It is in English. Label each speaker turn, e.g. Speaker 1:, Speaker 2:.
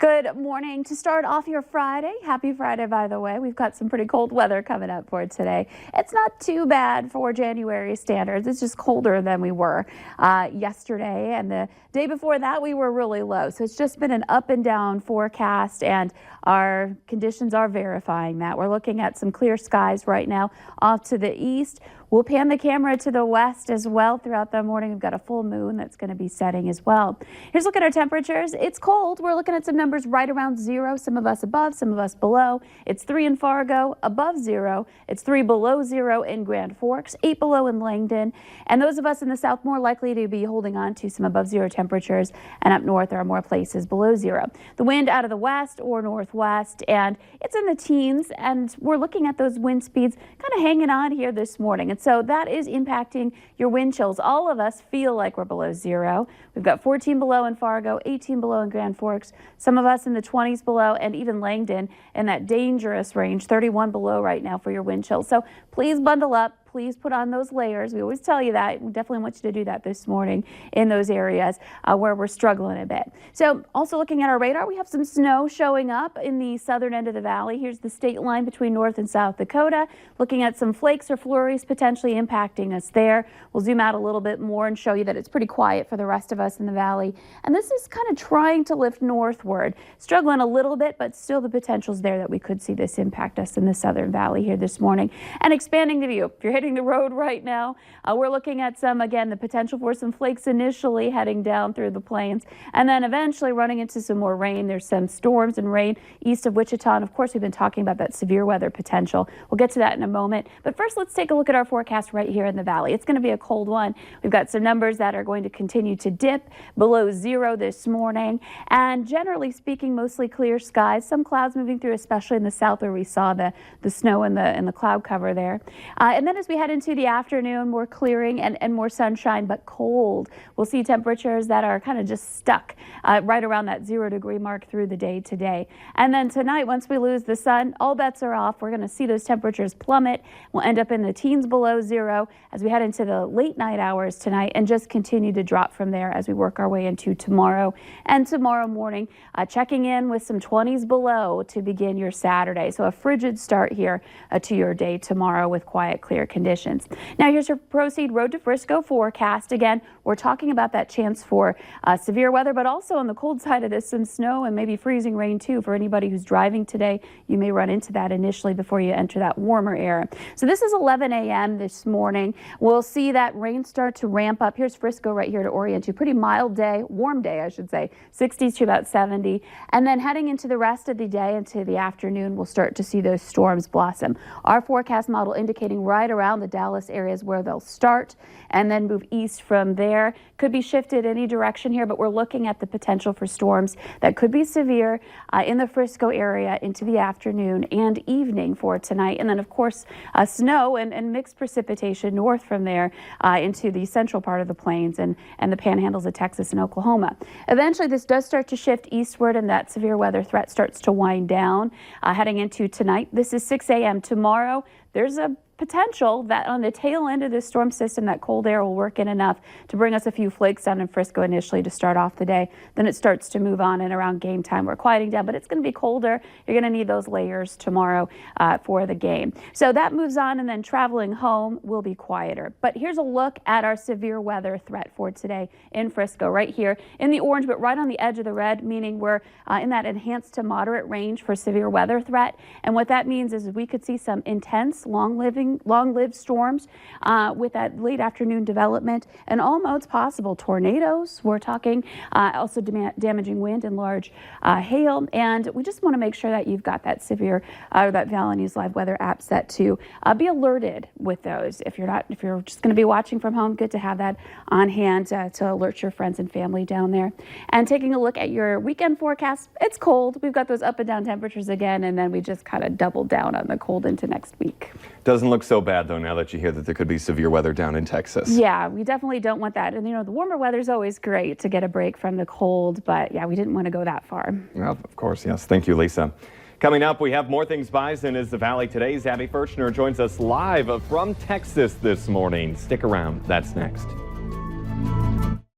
Speaker 1: Good morning. To start off your Friday, happy Friday, by the way. We've got some pretty cold weather coming up for today. It's not too bad for January standards. It's just colder than we were yesterday, and the day before that we were really low. So it's just been an up and down forecast, and our conditions are verifying that. We're looking at some clear skies right now off to the east. We'll pan the camera to the west as well throughout the morning. We've got a full moon that's going to be setting as well. Here's a look at our temperatures. It's cold. We're looking at some numbers right around 0. Some of us above, some of us below. It's 3 in Fargo, above 0. It's 3 below 0 in Grand Forks, 8 below in Langdon. And those of us in the south more likely to be holding on to some above 0 temperatures. And up north, there are more places below 0. The wind out of the west or northwest, and it's in the teens. And we're looking at those wind speeds kind of hanging on here this morning. And so that is impacting your wind chills. All of us feel like we're below 0. We've got 14 below in Fargo, 18 below in Grand Forks, some of us in the 20s below, and even Langdon in that dangerous range, 31 below right now for your wind chills. So please bundle up. Please put on those layers. We always tell you that. We definitely want you to do that this morning in those areas where we're struggling a bit. So also looking at our radar, we have some snow showing up in the southern end of the valley. Here's the state line between North and South Dakota. Looking at some flakes or flurries potentially impacting us there. We'll zoom out a little bit more and show you that it's pretty quiet for the rest of us in the valley. And this is kind of trying to lift northward. Struggling a little bit, but still the potential's there that we could see this impact us in the southern valley here this morning. And expanding the view. If you're hitting the road right now, we're looking at the potential for some flakes initially heading down through the plains and then eventually running into some more rain. There's some storms and rain east of Wichita, and of course we've been talking about that severe weather potential. We'll get to that in a moment, but first let's take a look at our forecast right here in the valley. It's going to be a cold one. We've got some numbers that are going to continue to dip below 0 this morning, and generally speaking mostly clear skies, some clouds moving through, especially in the south where we saw the snow and the cloud cover there. And then as we head into the afternoon, more clearing and more sunshine, but cold. We'll see temperatures that are kind of just stuck right around that 0-degree mark through the day today. And then tonight, once we lose the sun, all bets are off. We're going to see those temperatures plummet. We'll end up in the teens below 0 as we head into the late night hours tonight and just continue to drop from there as we work our way into tomorrow and tomorrow morning, checking in with some 20s below to begin your Saturday. So a frigid start here to your day tomorrow with quiet, clear conditions. Now here's your Proceed Road to Frisco forecast. Again, we're talking about that chance for severe weather, but also on the cold side of this, some snow and maybe freezing rain too. For anybody who's driving today, you may run into that initially before you enter that warmer air. So this is 11 a.m. this morning. We'll see that rain start to ramp up. Here's Frisco right here to orient you. Pretty mild day, warm day, I should say, 60s to about 70. And then heading into the rest of the day, into the afternoon, we'll start to see those storms blossom. Our forecast model indicating right around the Dallas areas where they'll start and then move east from there. Could be shifted any direction here, but we're looking at the potential for storms that could be severe in the Frisco area into the afternoon and evening for tonight. And then, of course, snow and mixed precipitation north from there into the central part of the plains and the panhandles of Texas and Oklahoma. Eventually, this does start to shift eastward, and that severe weather threat starts to wind down heading into tonight. This is 6 a.m. tomorrow. There's a potential that on the tail end of this storm system, that cold air will work in enough to bring us a few flakes down in Frisco initially to start off the day. Then it starts to move on, and around game time we're quieting down, but it's going to be colder. You're going to need those layers tomorrow for the game. So that moves on, and then traveling home will be quieter. But here's a look at our severe weather threat for today in Frisco, right here in the orange, but right on the edge of the red, meaning we're in that enhanced to moderate range for severe weather threat. And what that means is we could see some intense, long-lived storms with that late afternoon development and all modes possible. Tornadoes, we're talking also damaging wind and large hail. And we just want to make sure that you've got that severe that Valley News Live weather app set to be alerted with those. If you're just going to be watching from home, good to have that on hand to alert your friends and family down there. And taking a look at your weekend forecast, it's cold. We've got those up and down temperatures again, and then we just kind of double down on the cold into next week.
Speaker 2: Doesn't look so bad, though, now that you hear that there could be severe weather down in Texas.
Speaker 1: Yeah, we definitely don't want that. And, the warmer weather is always great to get a break from the cold. But, yeah, we didn't want to go that far.
Speaker 2: Well, of course, yes. Thank you, Lisa. Coming up, we have more things Bison is the Valley Today's Abby Furchner joins us live from Texas this morning. Stick around. That's next.